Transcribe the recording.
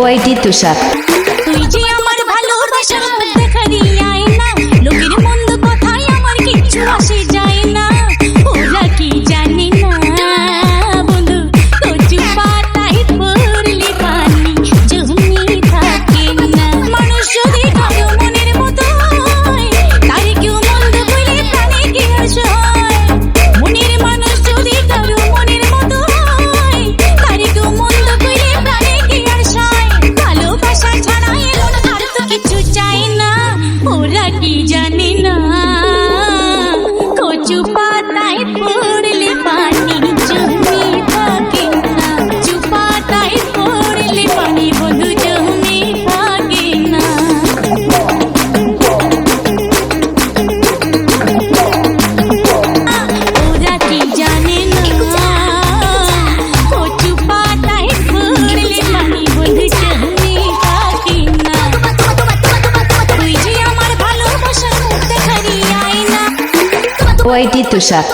ওয়াইটি তুষার। তুই যে আমার ভালোবাসার দেখা দিয়াই না, লোকের মন্দ কথায় আমার কিচ্ছু আসে যায় না। ওরা কি জানে না বন্ধু, কচু পাতায় পড়লে পানি জমি থাকে না। মানুষ যদি কারো মনের মতো হয়, তার কেউ মন্দ বলে প্রাণে কি আসে হয়। মনের মানুষ যদি কারো মনের মতো হয়, তার কেউ মন্দ বলে প্রাণে কি আসে হয়। ভালোবাসা ছাড়া এমন আর তো কিছু চাই না। ওরা কি জানে না কচু পাতায় পড়লে পানি জমি থাকে না। কচু পাতায় পড়লে পানি বন্ধু জমি থাকে না। ওরা কি জানে না কচু পাতায় পড়লে পানি বন্ধু জমি থাকে না। তুই যে আমার ভালোবাসার মুখ দেখারি আয়না। ওয়াইটি তুষার।